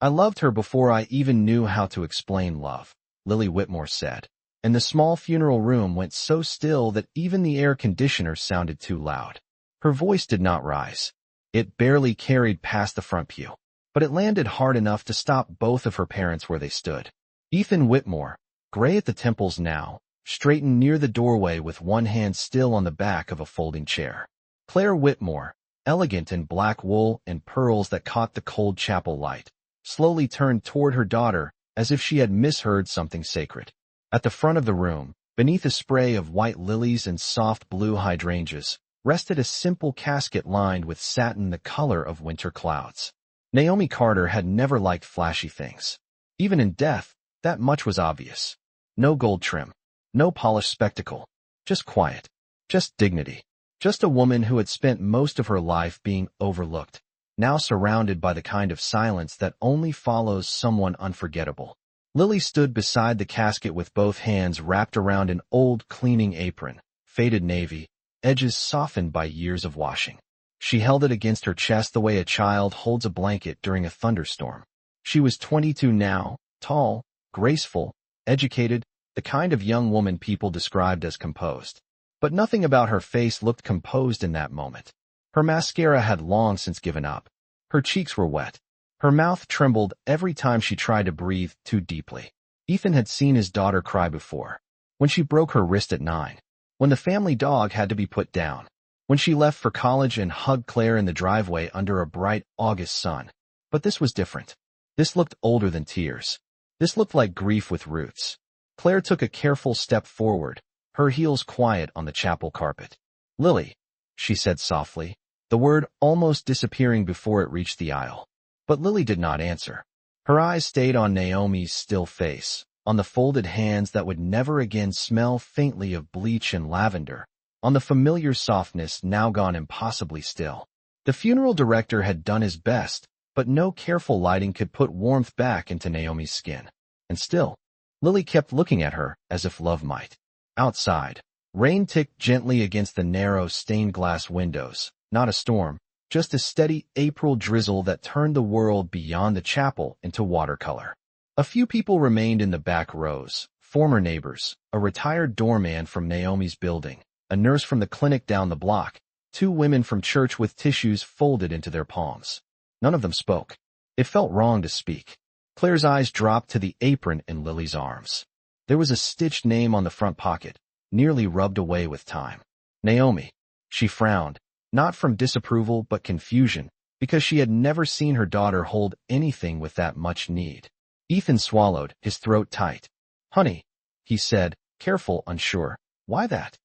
I loved her before I even knew how to explain love, Lily Whitmore said. And the small funeral room went so still that even the air conditioner sounded too loud. Her voice did not rise. It barely carried past the front pew, but it landed hard enough to stop both of her parents where they stood. Ethan Whitmore, gray at the temples now, straightened near the doorway with one hand still on the back of a folding chair. Claire Whitmore, elegant in black wool and pearls that caught the cold chapel light, slowly turned toward her daughter as if she had misheard something sacred. At the front of the room, beneath a spray of white lilies and soft blue hydrangeas, rested a simple casket lined with satin the color of winter clouds. Naomi Carter had never liked flashy things. Even in death, that much was obvious. No gold trim, no polished spectacle, just quiet, just dignity. Just a woman who had spent most of her life being overlooked, now surrounded by the kind of silence that only follows someone unforgettable. Lily stood beside the casket with both hands wrapped around an old cleaning apron, faded navy, edges softened by years of washing. She held it against her chest the way a child holds a blanket during a thunderstorm. She was 22 now, tall, graceful, educated, the kind of young woman people described as composed. But nothing about her face looked composed in that moment. Her mascara had long since given up. Her cheeks were wet. Her mouth trembled every time she tried to breathe too deeply. Ethan had seen his daughter cry before. When she broke her wrist at 9. When the family dog had to be put down. When she left for college and hugged Claire in the driveway under a bright August sun. But this was different. This looked older than tears. This looked like grief with roots. Claire took a careful step forward, her heels quiet on the chapel carpet. "Lily," she said softly, the word almost disappearing before it reached the aisle. But Lily did not answer. Her eyes stayed on Naomi's still face, on the folded hands that would never again smell faintly of bleach and lavender, on the familiar softness now gone impossibly still. The funeral director had done his best, but no careful lighting could put warmth back into Naomi's skin. And still, Lily kept looking at her as if love might. Outside, rain ticked gently against the narrow stained-glass windows, not a storm, just a steady April drizzle that turned the world beyond the chapel into watercolor. A few people remained in the back rows, former neighbors, a retired doorman from Naomi's building, a nurse from the clinic down the block, 2 women from church with tissues folded into their palms. None of them spoke. It felt wrong to speak. Claire's eyes dropped to the apron in Lily's arms. There was a stitched name on the front pocket, nearly rubbed away with time. Naomi. She frowned, not from disapproval but confusion, because she had never seen her daughter hold anything with that much need. Ethan swallowed, his throat tight. "Honey," he said, careful, unsure. "Why that?"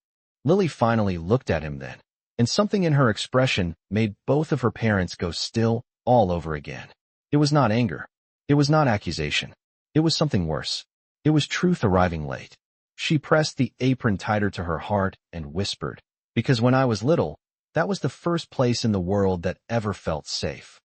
Lily finally looked at him then, and something in her expression made both of her parents go still all over again. It was not anger. It was not accusation. It was something worse. It was truth arriving late. She pressed the apron tighter to her heart and whispered, "Because when I was little, that was the first place in the world that ever felt safe."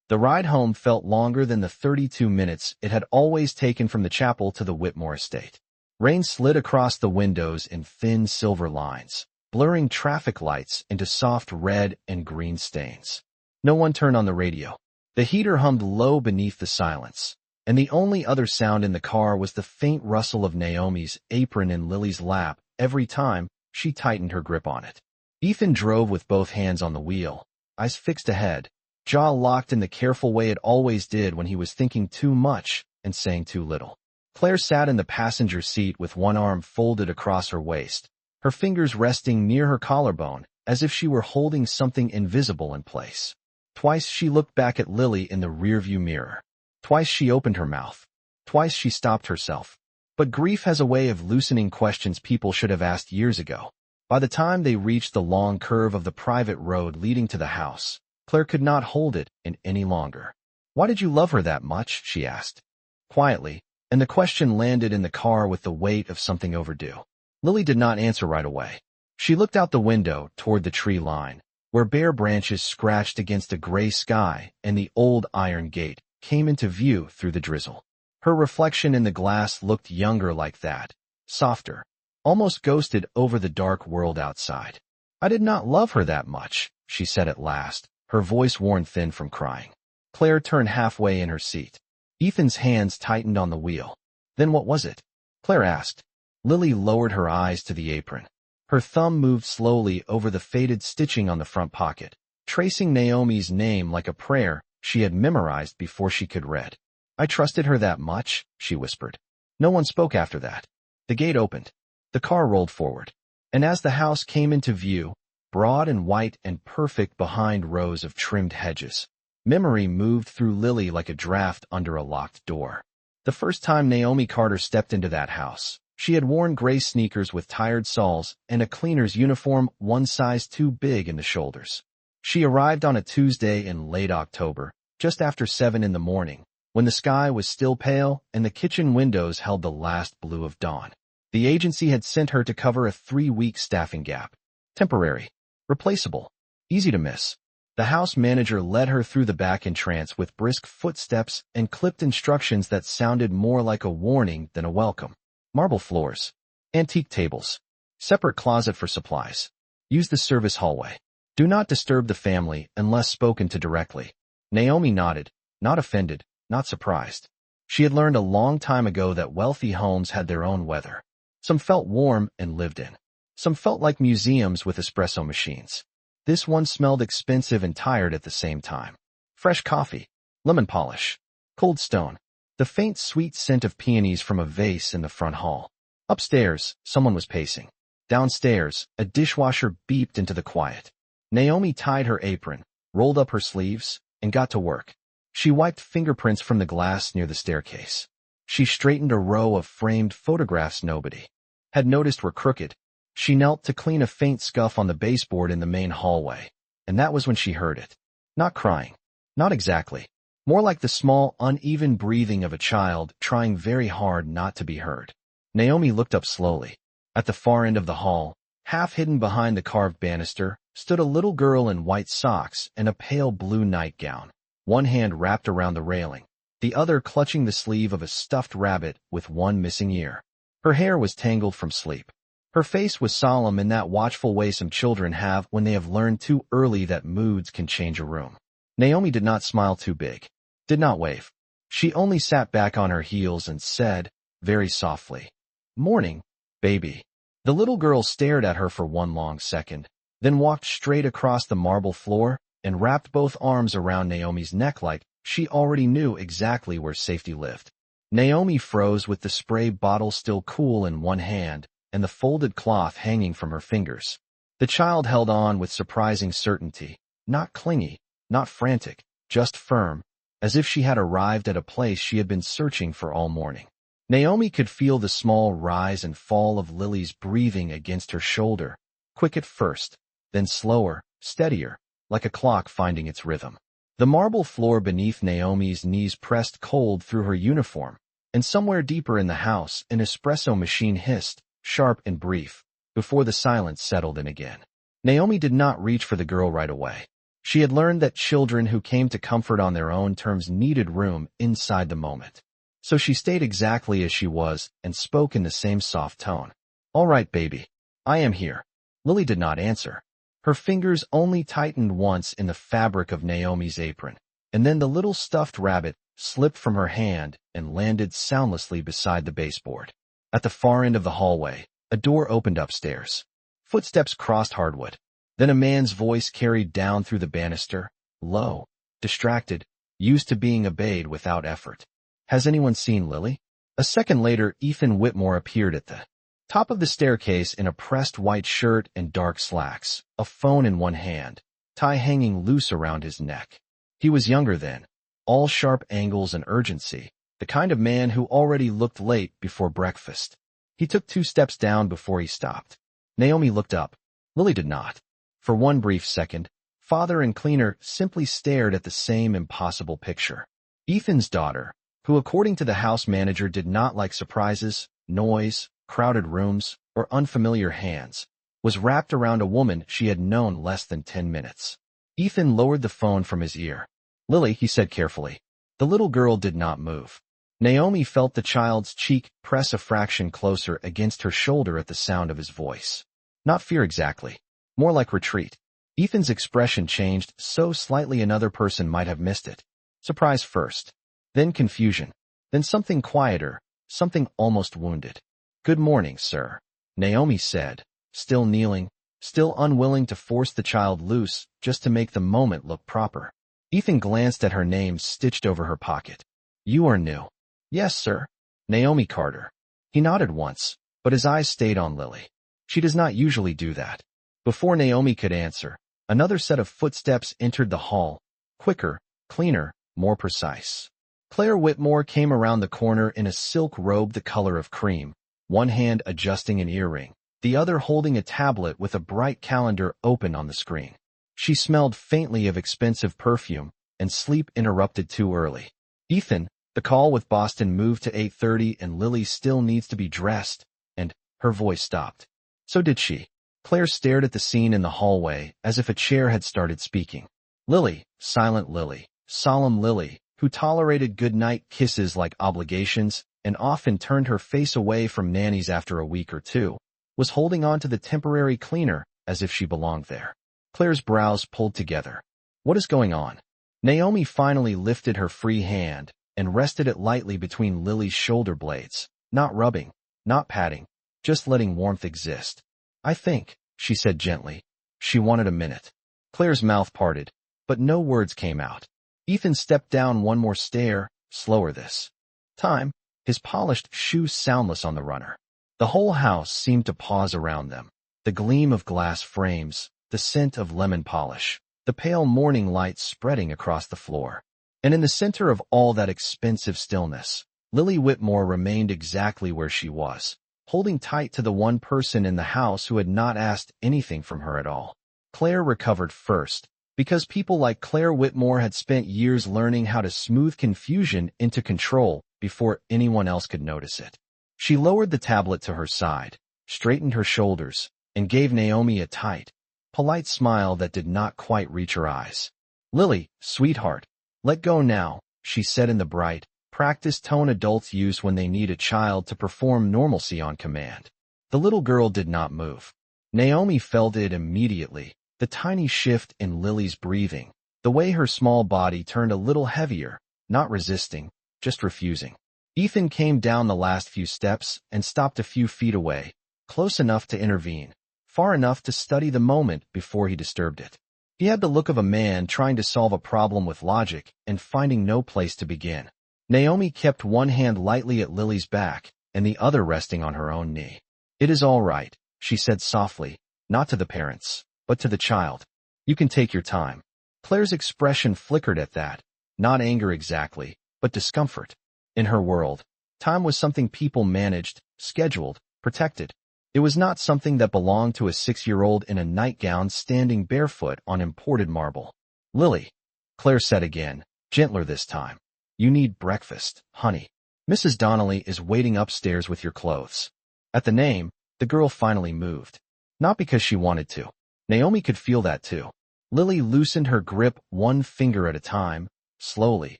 The ride home felt longer than the 32 minutes it had always taken from the chapel to the Whitmore estate. Rain slid across the windows in thin silver lines, blurring traffic lights into soft red and green stains. No one turned on the radio. The heater hummed low beneath the silence, and the only other sound in the car was the faint rustle of Naomi's apron in Lily's lap every time she tightened her grip on it. Ethan drove with both hands on the wheel, eyes fixed ahead, jaw locked in the careful way it always did when he was thinking too much and saying too little. Claire sat in the passenger seat with one arm folded across her waist, her fingers resting near her collarbone as if she were holding something invisible in place. Twice she looked back at Lily in the rearview mirror. Twice she opened her mouth. Twice she stopped herself. But grief has a way of loosening questions people should have asked years ago. By the time they reached the long curve of the private road leading to the house, Claire could not hold it in any longer. "Why did you love her that much?" she asked. Quietly, and the question landed in the car with the weight of something overdue. Lily did not answer right away. She looked out the window toward the tree line, where bare branches scratched against a gray sky and the old iron gate came into view through the drizzle. Her reflection in the glass looked younger like that, softer, almost ghosted over the dark world outside. "I did not love her that much," she said at last, her voice worn thin from crying. Claire turned halfway in her seat. Ethan's hands tightened on the wheel. Then what was it? Claire asked. Lily lowered her eyes to the apron. Her thumb moved slowly over the faded stitching on the front pocket, tracing Naomi's name like a prayer she had memorized before she could read. I trusted her that much, she whispered. No one spoke after that. The gate opened. The car rolled forward. And as the house came into view, broad and white and perfect behind rows of trimmed hedges, memory moved through Lily like a draft under a locked door. The first time Naomi Carter stepped into that house, she had worn gray sneakers with tired soles and a cleaner's uniform one size too big in the shoulders. She arrived on a Tuesday in late October, just after 7 in the morning, when the sky was still pale and the kitchen windows held the last blue of dawn. The agency had sent her to cover a 3-week staffing gap. Temporary. Replaceable. Easy to miss. The house manager led her through the back entrance with brisk footsteps and clipped instructions that sounded more like a warning than a welcome. Marble floors. Antique tables. Separate closet for supplies. Use the service hallway. Do not disturb the family unless spoken to directly. Naomi nodded, not offended, not surprised. She had learned a long time ago that wealthy homes had their own weather. Some felt warm and lived in. Some felt like museums with espresso machines. This one smelled expensive and tired at the same time. Fresh coffee, lemon polish, cold stone, the faint sweet scent of peonies from a vase in the front hall. Upstairs, someone was pacing. Downstairs, a dishwasher beeped into the quiet. Naomi tied her apron, rolled up her sleeves, and got to work. She wiped fingerprints from the glass near the staircase. She straightened a row of framed photographs nobody had noticed were crooked. She knelt to clean a faint scuff on the baseboard in the main hallway, and that was when she heard it. Not crying. Not exactly. More like the small, uneven breathing of a child trying very hard not to be heard. Naomi looked up slowly. At the far end of the hall, half hidden behind the carved banister, stood a little girl in white socks and a pale blue nightgown, one hand wrapped around the railing, the other clutching the sleeve of a stuffed rabbit with one missing ear. Her hair was tangled from sleep. Her face was solemn in that watchful way some children have when they have learned too early that moods can change a room. Naomi did not smile too big, did not wave. She only sat back on her heels and said, very softly, "Morning, baby." The little girl stared at her for one long second, then walked straight across the marble floor and wrapped both arms around Naomi's neck like she already knew exactly where safety lived. Naomi froze with the spray bottle still cool in one hand and the folded cloth hanging from her fingers. The child held on with surprising certainty, not clingy, not frantic, just firm, as if she had arrived at a place she had been searching for all morning. Naomi could feel the small rise and fall of Lily's breathing against her shoulder, quick at first, then slower, steadier, like a clock finding its rhythm. The marble floor beneath Naomi's knees pressed cold through her uniform, and somewhere deeper in the house an espresso machine hissed, sharp and brief, before the silence settled in again. Naomi did not reach for the girl right away. She had learned that children who came to comfort on their own terms needed room inside the moment. So she stayed exactly as she was and spoke in the same soft tone. "All right, baby. I am here." Lily did not answer. Her fingers only tightened once in the fabric of Naomi's apron, and then the little stuffed rabbit slipped from her hand and landed soundlessly beside the baseboard. At the far end of the hallway, a door opened upstairs. Footsteps crossed hardwood. Then a man's voice carried down through the banister, low, distracted, used to being obeyed without effort. "Has anyone seen Lily?" A second later, Ethan Whitmore appeared at the top of the staircase in a pressed white shirt and dark slacks, a phone in one hand, tie hanging loose around his neck. He was younger then, all sharp angles and urgency, the kind of man who already looked late before breakfast. He took 2 steps down before he stopped. Naomi looked up. Lily did not. For one brief second, father and cleaner simply stared at the same impossible picture. Ethan's daughter, who according to the house manager did not like surprises, noise, crowded rooms, or unfamiliar hands, was wrapped around a woman she had known less than 10 minutes. Ethan lowered the phone from his ear. "Lily," he said carefully. The little girl did not move. Naomi felt the child's cheek press a fraction closer against her shoulder at the sound of his voice. Not fear exactly. More like retreat. Ethan's expression changed so slightly another person might have missed it. Surprise first. Then confusion. Then something quieter, something almost wounded. "Good morning, sir," Naomi said, still kneeling, still unwilling to force the child loose just to make the moment look proper. Ethan glanced at her name stitched over her pocket. "You are new." "Yes, sir." "Naomi Carter." He nodded once, but his eyes stayed on Lily. She does not usually do that. Before Naomi could answer, another set of footsteps entered the hall, quicker, cleaner, more precise. Claire Whitmore came around the corner in a silk robe the color of cream, one hand adjusting an earring, the other holding a tablet with a bright calendar open on the screen. She smelled faintly of expensive perfume, and sleep interrupted too early. "Ethan, the call with Boston moved to 8:30 and Lily still needs to be dressed," and her voice stopped. "So did she." Claire stared at the scene in the hallway as if a chair had started speaking. Lily, silent Lily, solemn Lily, who tolerated goodnight kisses like obligations and often turned her face away from nannies after a week or two, was holding on to the temporary cleaner as if she belonged there. Claire's brows pulled together. "What is going on?" Naomi finally lifted her free hand and rested it lightly between Lily's shoulder blades, not rubbing, not patting, just letting warmth exist. "I think," she said gently. She wanted a minute. Claire's mouth parted, but no words came out. Ethan stepped down one more stair, slower this time, his polished shoes soundless on the runner. The whole house seemed to pause around them. The gleam of glass frames, the scent of lemon polish, the pale morning light spreading across the floor. And in the center of all that expensive stillness, Lily Whitmore remained exactly where she was, holding tight to the one person in the house who had not asked anything from her at all. Claire recovered first, because people like Claire Whitmore had spent years learning how to smooth confusion into control before anyone else could notice it. She lowered the tablet to her side, straightened her shoulders, and gave Naomi a tight, polite smile that did not quite reach her eyes. "Lily, sweetheart, let go now," she said in the bright, practiced tone adults use when they need a child to perform normalcy on command. The little girl did not move. Naomi felt it immediately, the tiny shift in Lily's breathing, the way her small body turned a little heavier, not resisting, just refusing. Ethan came down the last few steps and stopped a few feet away, close enough to intervene, far enough to study the moment before he disturbed it. He had the look of a man trying to solve a problem with logic and finding no place to begin. Naomi kept one hand lightly at Lily's back and the other resting on her own knee. "It is all right," she said softly, not to the parents, but to the child. "You can take your time." Claire's expression flickered at that, not anger exactly, but discomfort. In her world, time was something people managed, scheduled, protected. It was not something that belonged to a 6-year-old in a nightgown standing barefoot on imported marble. "Lily," Claire said again, gentler this time. "You need breakfast, honey. Mrs. Donnelly is waiting upstairs with your clothes." At the name, the girl finally moved. Not because she wanted to. Naomi could feel that too. Lily loosened her grip one finger at a time, slowly,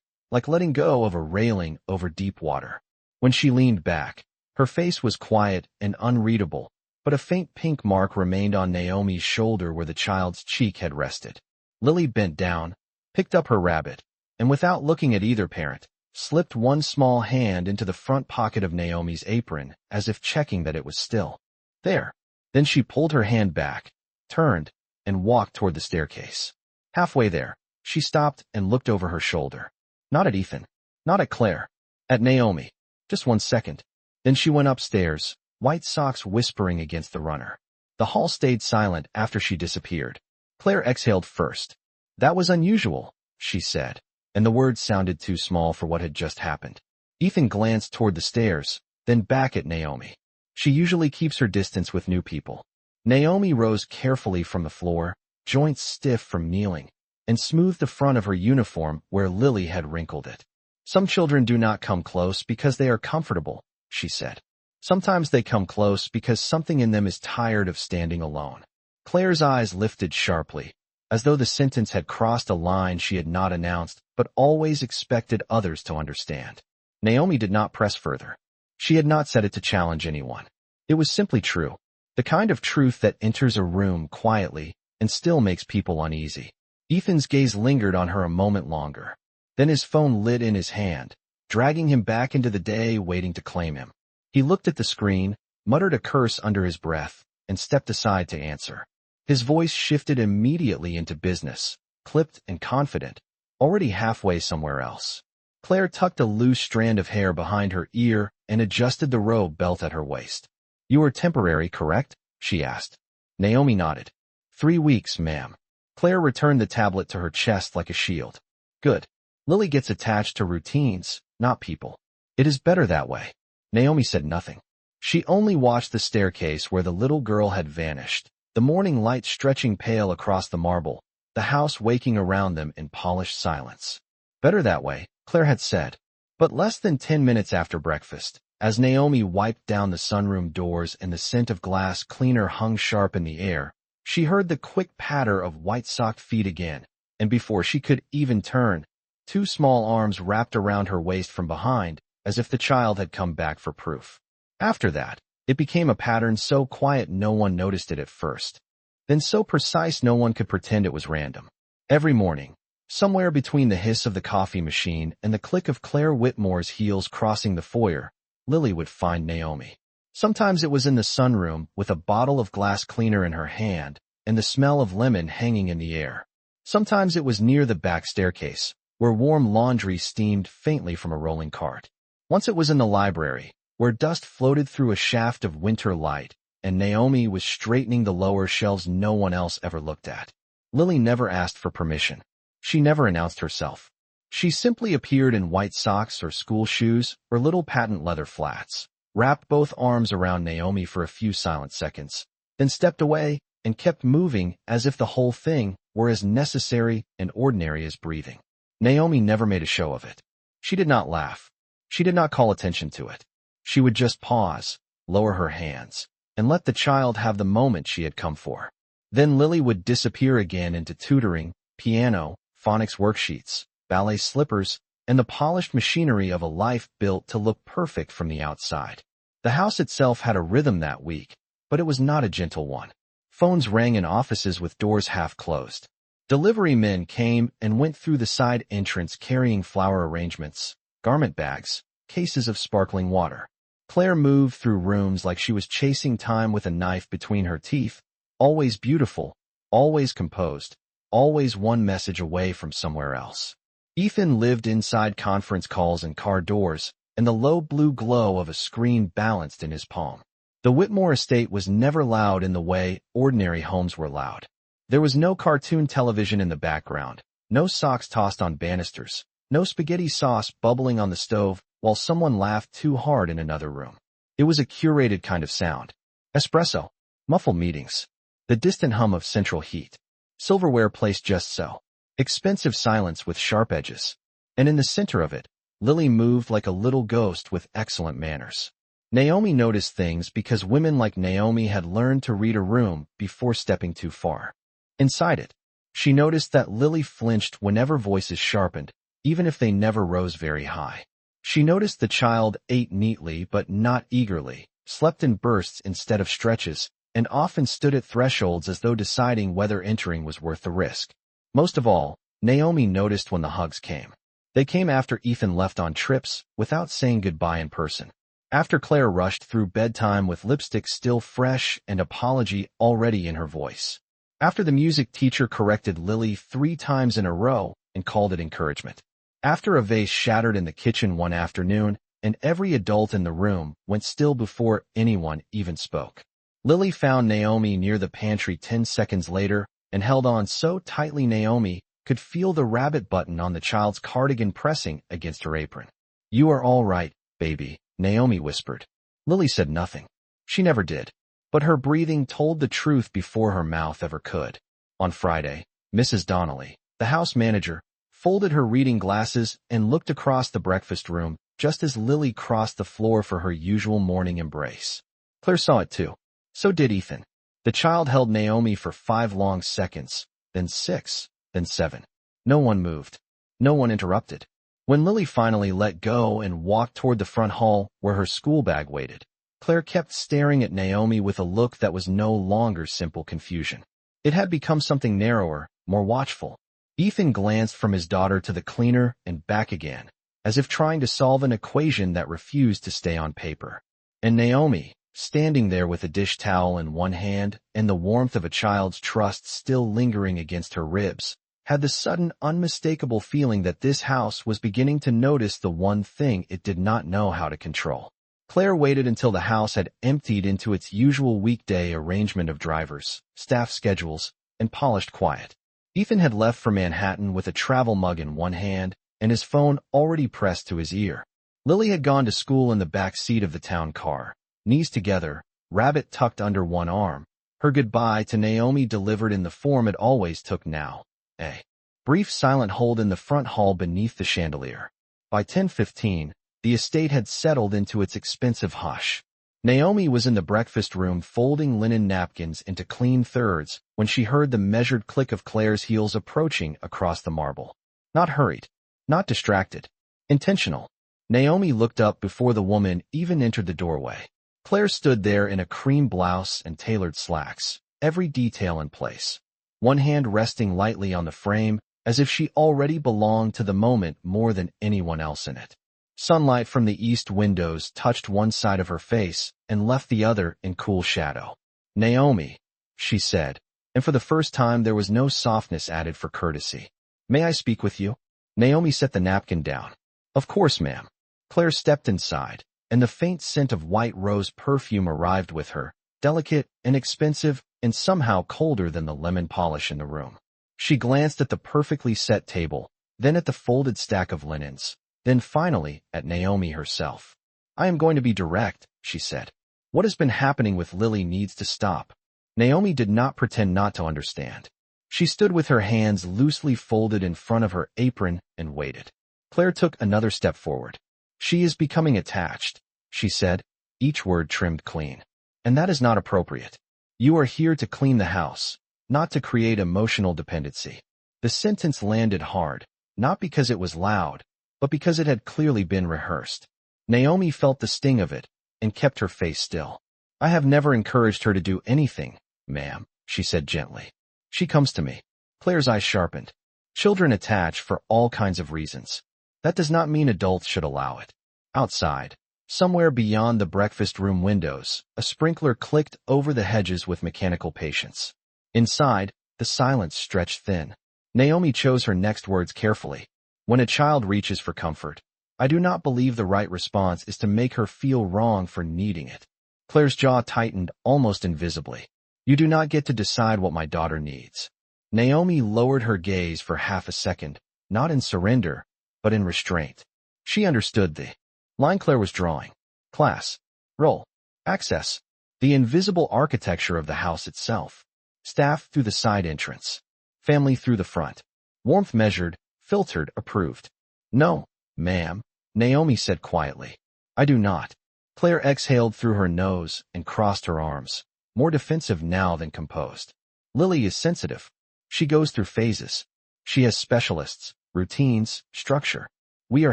like letting go of a railing over deep water. When she leaned back, her face was quiet and unreadable, but a faint pink mark remained on Naomi's shoulder where the child's cheek had rested. Lily bent down, picked up her rabbit, and without looking at either parent, slipped one small hand into the front pocket of Naomi's apron, as if checking that it was still there. Then she pulled her hand back, turned, and walked toward the staircase. Halfway there, she stopped and looked over her shoulder. Not at Ethan, not at Claire, at Naomi. Just 1 second. Then she went upstairs, white socks whispering against the runner. The hall stayed silent after she disappeared. Claire exhaled first. "That was unusual," she said, and the words sounded too small for what had just happened. Ethan glanced toward the stairs, then back at Naomi. She usually keeps her distance with new people. Naomi rose carefully from the floor, joints stiff from kneeling, and smoothed the front of her uniform where Lily had wrinkled it. "Some children do not come close because they are comfortable," she said. "Sometimes they come close because something in them is tired of standing alone." Claire's eyes lifted sharply, as though the sentence had crossed a line she had not announced but always expected others to understand. Naomi did not press further. She had not said it to challenge anyone. It was simply true, the kind of truth that enters a room quietly and still makes people uneasy. Ethan's gaze lingered on her a moment longer. Then his phone lit in his hand, dragging him back into the day waiting to claim him. He looked at the screen, muttered a curse under his breath, and stepped aside to answer. His voice shifted immediately into business, clipped and confident, already halfway somewhere else. Claire tucked a loose strand of hair behind her ear and adjusted the robe belt at her waist. "You are temporary, correct?" she asked. Naomi nodded. 3 weeks, ma'am." Claire returned the tablet to her chest like a shield. "Good. Lily gets attached to routines, not people. It is better that way." Naomi said nothing. She only watched the staircase where the little girl had vanished, the morning light stretching pale across the marble, the house waking around them in polished silence. "Better that way," Claire had said. But less than 10 minutes after breakfast, as Naomi wiped down the sunroom doors and the scent of glass cleaner hung sharp in the air, she heard the quick patter of white-socked feet again, and before she could even turn, 2 small arms wrapped around her waist from behind, as if the child had come back for proof. After that, it became a pattern so quiet no one noticed it at first, then so precise no one could pretend it was random. Every morning, somewhere between the hiss of the coffee machine and the click of Claire Whitmore's heels crossing the foyer, Lily would find Naomi. Sometimes it was in the sunroom with a bottle of glass cleaner in her hand and the smell of lemon hanging in the air. Sometimes it was near the back staircase, where warm laundry steamed faintly from a rolling cart. Once it was in the library, where dust floated through a shaft of winter light, and Naomi was straightening the lower shelves no one else ever looked at. Lily never asked for permission. She never announced herself. She simply appeared in white socks or school shoes or little patent leather flats, wrapped both arms around Naomi for a few silent seconds, then stepped away and kept moving as if the whole thing were as necessary and ordinary as breathing. Naomi never made a show of it. She did not laugh. She did not call attention to it. She would just pause, lower her hands, and let the child have the moment she had come for. Then Lily would disappear again into tutoring, piano, phonics worksheets, ballet slippers, and the polished machinery of a life built to look perfect from the outside. The house itself had a rhythm that week, but it was not a gentle one. Phones rang in offices with doors half closed. Delivery men came and went through the side entrance carrying flower arrangements, garment bags, cases of sparkling water. Claire moved through rooms like she was chasing time with a knife between her teeth, always beautiful, always composed, always one message away from somewhere else. Ethan lived inside conference calls and car doors, and the low blue glow of a screen balanced in his palm. The Whitmore estate was never loud in the way ordinary homes were loud. There was no cartoon television in the background, no socks tossed on banisters, no spaghetti sauce bubbling on the stove while someone laughed too hard in another room. It was a curated kind of sound. Espresso, muffled meetings, the distant hum of central heat, silverware placed just so, expensive silence with sharp edges. And in the center of it, Lily moved like a little ghost with excellent manners. Naomi noticed things because women like Naomi had learned to read a room before stepping too far. Inside it, she noticed that Lily flinched whenever voices sharpened, even if they never rose very high. She noticed the child ate neatly but not eagerly, slept in bursts instead of stretches, and often stood at thresholds as though deciding whether entering was worth the risk. Most of all, Naomi noticed when the hugs came. They came after Ethan left on trips, without saying goodbye in person. After Claire rushed through bedtime with lipstick still fresh and apology already in her voice. After the music teacher corrected Lily 3 times in a row and called it encouragement. After a vase shattered in the kitchen one afternoon, and every adult in the room went still before anyone even spoke. Lily found Naomi near the pantry 10 seconds later and held on so tightly Naomi could feel the rabbit button on the child's cardigan pressing against her apron. "You are all right, baby," Naomi whispered. Lily said nothing. She never did. But her breathing told the truth before her mouth ever could. On Friday, Mrs. Donnelly, the house manager, folded her reading glasses and looked across the breakfast room just as Lily crossed the floor for her usual morning embrace. Claire saw it too. So did Ethan. The child held Naomi for 5 long seconds, then 6, then 7. No one moved. No one interrupted. When Lily finally let go and walked toward the front hall where her school bag waited, Claire kept staring at Naomi with a look that was no longer simple confusion. It had become something narrower, more watchful. Ethan glanced from his daughter to the cleaner and back again, as if trying to solve an equation that refused to stay on paper. And Naomi, standing there with a dish towel in one hand and the warmth of a child's trust still lingering against her ribs, had the sudden unmistakable feeling that this house was beginning to notice the one thing it did not know how to control. Claire waited until the house had emptied into its usual weekday arrangement of drivers, staff schedules, and polished quiet. Ethan had left for Manhattan with a travel mug in one hand and his phone already pressed to his ear. Lily had gone to school in the back seat of the town car, knees together, rabbit tucked under one arm, her goodbye to Naomi delivered in the form it always took now. A brief silent hold in the front hall beneath the chandelier. By 10:15, the estate had settled into its expensive hush. Naomi was in the breakfast room folding linen napkins into clean thirds when she heard the measured click of Claire's heels approaching across the marble. Not hurried, not distracted, intentional. Naomi looked up before the woman even entered the doorway. Claire stood there in a cream blouse and tailored slacks, every detail in place. One hand resting lightly on the frame, as if she already belonged to the moment more than anyone else in it. Sunlight from the east windows touched one side of her face and left the other in cool shadow. "Naomi," she said, and for the first time there was no softness added for courtesy. "May I speak with you?" Naomi set the napkin down. "Of course, ma'am." Claire stepped inside, and the faint scent of white rose perfume arrived with her, delicate, inexpensive, and somehow colder than the lemon polish in the room. She glanced at the perfectly set table, then at the folded stack of linens, then finally at Naomi herself. "I am going to be direct," she said. "What has been happening with Lily needs to stop." Naomi did not pretend not to understand. She stood with her hands loosely folded in front of her apron and waited. Claire took another step forward. "She is becoming attached," she said, each word trimmed clean. "And that is not appropriate. You are here to clean the house, not to create emotional dependency." The sentence landed hard, not because it was loud, but because it had clearly been rehearsed. Naomi felt the sting of it and kept her face still. "I have never encouraged her to do anything, ma'am," she said gently. "She comes to me." Claire's eyes sharpened. "Children attach for all kinds of reasons. That does not mean adults should allow it." Outside, somewhere beyond the breakfast room windows, a sprinkler clicked over the hedges with mechanical patience. Inside, the silence stretched thin. Naomi chose her next words carefully. "When a child reaches for comfort, I do not believe the right response is to make her feel wrong for needing it." Claire's jaw tightened almost invisibly. "You do not get to decide what my daughter needs." Naomi lowered her gaze for half a second, not in surrender, but in restraint. She understood the line Claire was drawing. Class, role, access, the invisible architecture of the house itself. Staff through the side entrance. Family through the front. Warmth measured, filtered, approved. "No, ma'am," Naomi said quietly. "I do not." Claire exhaled through her nose and crossed her arms, more defensive now than composed. "Lily is sensitive. She goes through phases. She has specialists, routines, structure. We are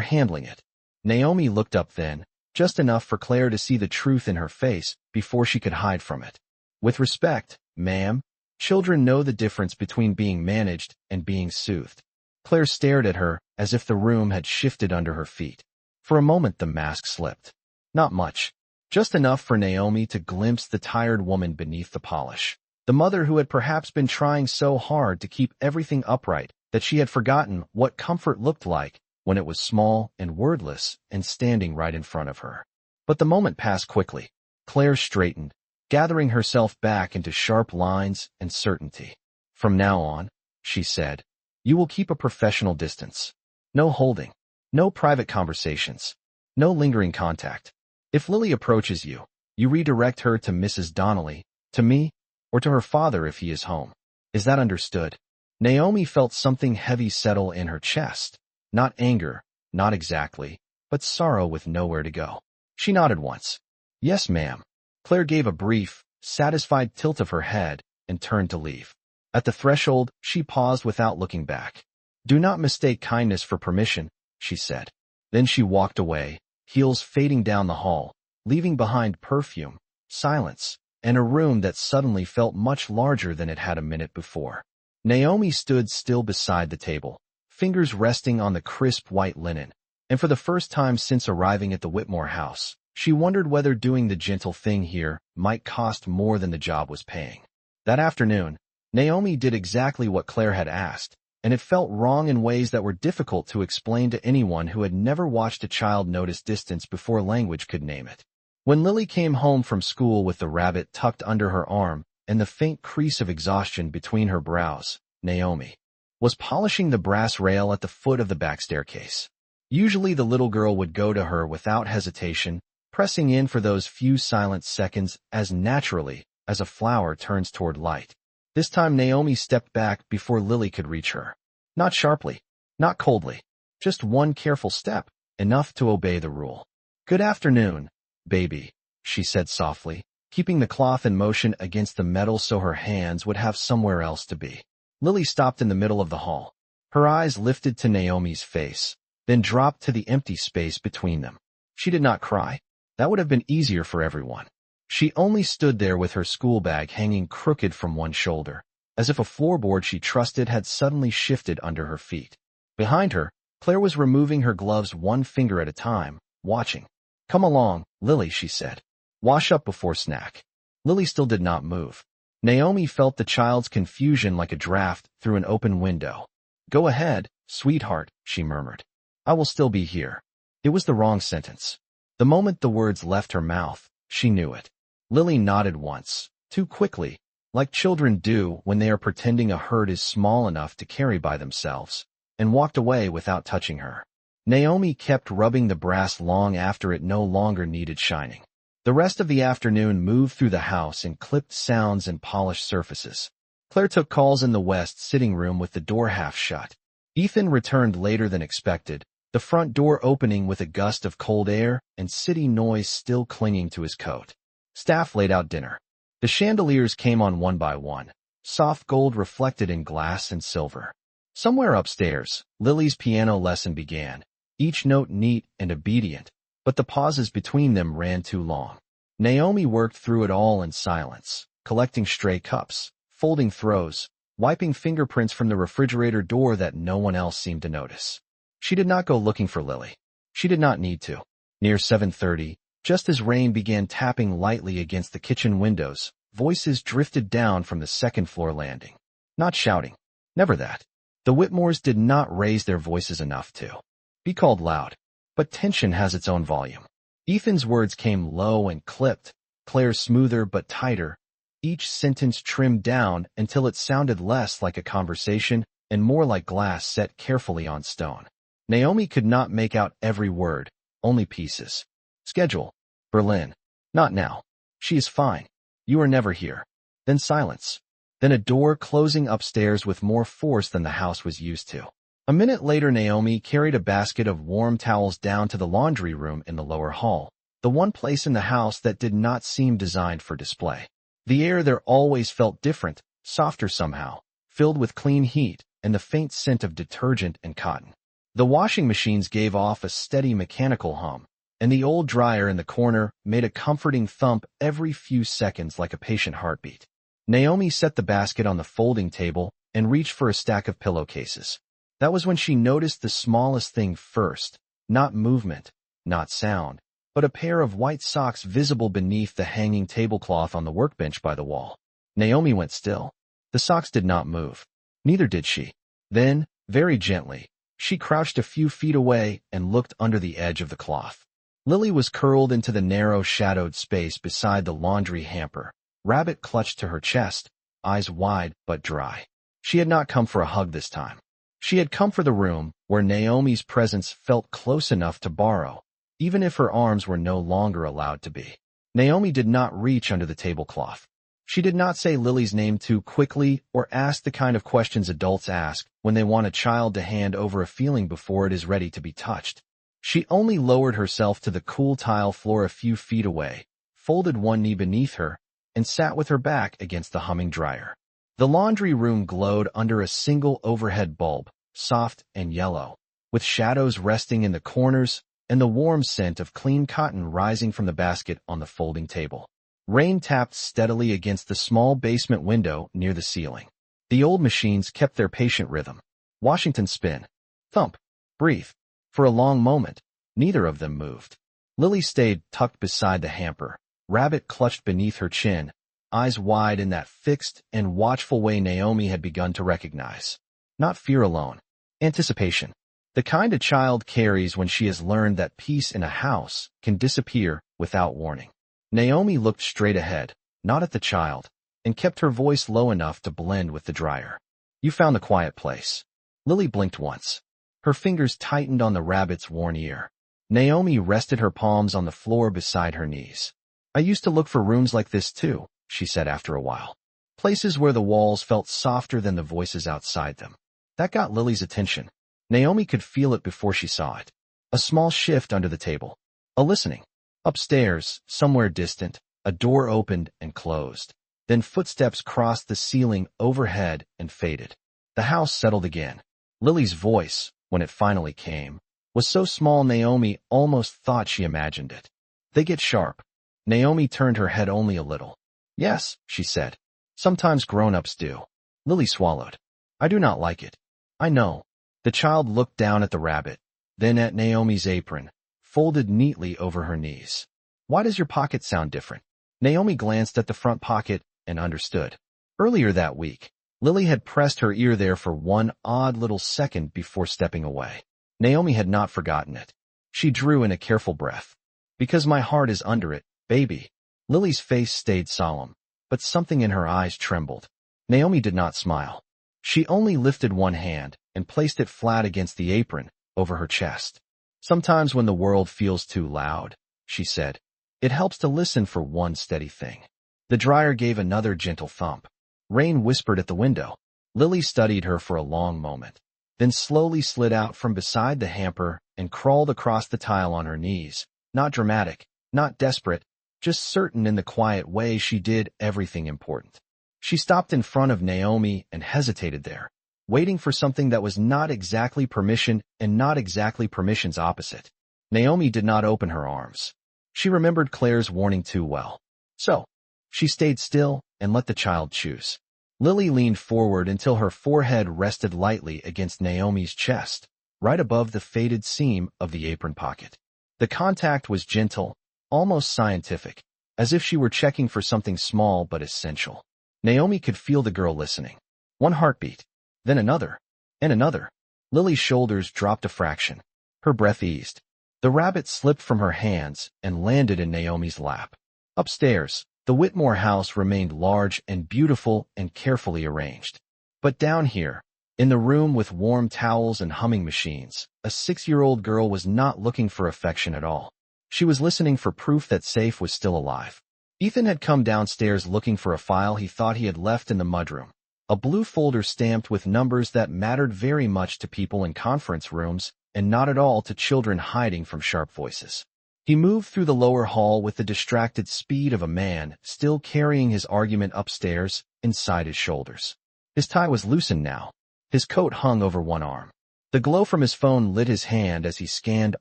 handling it." Naomi looked up then, just enough for Claire to see the truth in her face before she could hide from it. "With respect, ma'am, children know the difference between being managed and being soothed." Claire stared at her as if the room had shifted under her feet. For a moment the mask slipped. Not much, just enough for Naomi to glimpse the tired woman beneath the polish. The mother who had perhaps been trying so hard to keep everything upright that she had forgotten what comfort looked like when it was small and wordless and standing right in front of her. But the moment passed quickly. Claire straightened, gathering herself back into sharp lines and certainty. "From now on," she said, "you will keep a professional distance. No holding, no private conversations, no lingering contact. If Lily approaches you, you redirect her to Mrs. Donnelly, to me, or to her father if he is home. Is that understood?" Naomi felt something heavy settle in her chest. Not anger, not exactly, but sorrow with nowhere to go. She nodded once. "Yes, ma'am." Claire gave a brief, satisfied tilt of her head and turned to leave. At the threshold, she paused without looking back. "Do not mistake kindness for permission," she said. Then she walked away, heels fading down the hall, leaving behind perfume, silence, and a room that suddenly felt much larger than it had a minute before. Naomi stood still beside the table, fingers resting on the crisp white linen, and for the first time since arriving at the Whitmore house, she wondered whether doing the gentle thing here might cost more than the job was paying. That afternoon, Naomi did exactly what Claire had asked, and it felt wrong in ways that were difficult to explain to anyone who had never watched a child notice distance before language could name it. When Lily came home from school with the rabbit tucked under her arm and the faint crease of exhaustion between her brows, Naomi was polishing the brass rail at the foot of the back staircase. Usually the little girl would go to her without hesitation, pressing in for those few silent seconds as naturally as a flower turns toward light. This time Naomi stepped back before Lily could reach her. Not sharply, not coldly, just one careful step, enough to obey the rule. "Good afternoon, baby," she said softly, keeping the cloth in motion against the metal so her hands would have somewhere else to be. Lily stopped in the middle of the hall. Her eyes lifted to Naomi's face, then dropped to the empty space between them. She did not cry. That would have been easier for everyone. She only stood there with her school bag hanging crooked from one shoulder, as if a floorboard she trusted had suddenly shifted under her feet. Behind her, Claire was removing her gloves one finger at a time, watching. "Come along, Lily," she said. "Wash up before snack." Lily still did not move. Naomi felt the child's confusion like a draft through an open window. "Go ahead, sweetheart," she murmured. "I will still be here." It was the wrong sentence. The moment the words left her mouth, she knew it. Lily nodded once, too quickly, like children do when they are pretending a herd is small enough to carry by themselves, and walked away without touching her. Naomi kept rubbing the brass long after it no longer needed shining. The rest of the afternoon moved through the house in clipped sounds and polished surfaces. Claire took calls in the west sitting room with the door half shut. Ethan returned later than expected, the front door opening with a gust of cold air and city noise still clinging to his coat. Staff laid out dinner. The chandeliers came on one by one, soft gold reflected in glass and silver. Somewhere upstairs, Lily's piano lesson began, each note neat and obedient, but the pauses between them ran too long. Naomi worked through it all in silence, collecting stray cups, folding throws, wiping fingerprints from the refrigerator door that no one else seemed to notice. She did not go looking for Lily. She did not need to. Near 7:30, just as rain began tapping lightly against the kitchen windows, voices drifted down from the second-floor landing. Not shouting. Never that. The Whitmores did not raise their voices enough to be called loud. But tension has its own volume. Ethan's words came low and clipped, Claire's smoother but tighter, each sentence trimmed down until it sounded less like a conversation and more like glass set carefully on stone. Naomi could not make out every word, only pieces. "Schedule. Berlin. Not now. She is fine. You are never here." Then silence. Then a door closing upstairs with more force than the house was used to. A minute later Naomi carried a basket of warm towels down to the laundry room in the lower hall, the one place in the house that did not seem designed for display. The air there always felt different, softer somehow, filled with clean heat and the faint scent of detergent and cotton. The washing machines gave off a steady mechanical hum, and the old dryer in the corner made a comforting thump every few seconds like a patient heartbeat. Naomi set the basket on the folding table and reached for a stack of pillowcases. That was when she noticed the smallest thing first, not movement, not sound, but a pair of white socks visible beneath the hanging tablecloth on the workbench by the wall. Naomi went still. The socks did not move. Neither did she. Then, very gently, she crouched a few feet away and looked under the edge of the cloth. Lily was curled into the narrow shadowed space beside the laundry hamper, rabbit clutched to her chest, eyes wide but dry. She had not come for a hug this time. She had come for the room where Naomi's presence felt close enough to borrow, even if her arms were no longer allowed to be. Naomi did not reach under the tablecloth. She did not say Lily's name too quickly or ask the kind of questions adults ask when they want a child to hand over a feeling before it is ready to be touched. She only lowered herself to the cool tile floor a few feet away, folded one knee beneath her, and sat with her back against the humming dryer. The laundry room glowed under a single overhead bulb, soft and yellow, with shadows resting in the corners and the warm scent of clean cotton rising from the basket on the folding table. Rain tapped steadily against the small basement window near the ceiling. The old machines kept their patient rhythm. Washington spin. Thump. Breathe. For a long moment, neither of them moved. Lily stayed tucked beside the hamper, rabbit clutched beneath her chin, eyes wide in that fixed and watchful way Naomi had begun to recognize. Not fear alone. Anticipation. The kind a child carries when she has learned that peace in a house can disappear without warning. Naomi looked straight ahead, not at the child, and kept her voice low enough to blend with the dryer. You found the quiet place. Lily blinked once. Her fingers tightened on the rabbit's worn ear. Naomi rested her palms on the floor beside her knees. I used to look for rooms like this too, she said after a while. Places where the walls felt softer than the voices outside them. That got Lily's attention. Naomi could feel it before she saw it. A small shift under the table. A listening. Upstairs, somewhere distant, a door opened and closed. Then footsteps crossed the ceiling overhead and faded. The house settled again. Lily's voice, when it finally came, was so small Naomi almost thought she imagined it. They get sharp. Naomi turned her head only a little. Yes, she said. Sometimes grown-ups do. Lily swallowed. I do not like it. I know. The child looked down at the rabbit, then at Naomi's apron, folded neatly over her knees. Why does your pocket sound different? Naomi glanced at the front pocket and understood. Earlier that week, Lily had pressed her ear there for one odd little second before stepping away. Naomi had not forgotten it. She drew in a careful breath. Because my heart is under it, baby. Lily's face stayed solemn, but something in her eyes trembled. Naomi did not smile. She only lifted one hand and placed it flat against the apron, over her chest. Sometimes when the world feels too loud, she said, it helps to listen for one steady thing. The dryer gave another gentle thump. Rain whispered at the window. Lily studied her for a long moment, then slowly slid out from beside the hamper and crawled across the tile on her knees. Not dramatic, not desperate, just certain in the quiet way she did everything important. She stopped in front of Naomi and hesitated there, waiting for something that was not exactly permission and not exactly permission's opposite. Naomi did not open her arms. She remembered Claire's warning too well. So, she stayed still and let the child choose. Lily leaned forward until her forehead rested lightly against Naomi's chest, right above the faded seam of the apron pocket. The contact was gentle, almost scientific, as if she were checking for something small but essential. Naomi could feel the girl listening. One heartbeat, then another, and another. Lily's shoulders dropped a fraction. Her breath eased. The rabbit slipped from her hands and landed in Naomi's lap. Upstairs, the Whitmore house remained large and beautiful and carefully arranged. But down here, in the room with warm towels and humming machines, a 6-year-old girl was not looking for affection at all. She was listening for proof that Safe was still alive. Ethan had come downstairs looking for a file he thought he had left in the mudroom. A blue folder stamped with numbers that mattered very much to people in conference rooms and not at all to children hiding from sharp voices. He moved through the lower hall with the distracted speed of a man still carrying his argument upstairs inside his shoulders. His tie was loosened now. His coat hung over one arm. The glow from his phone lit his hand as he scanned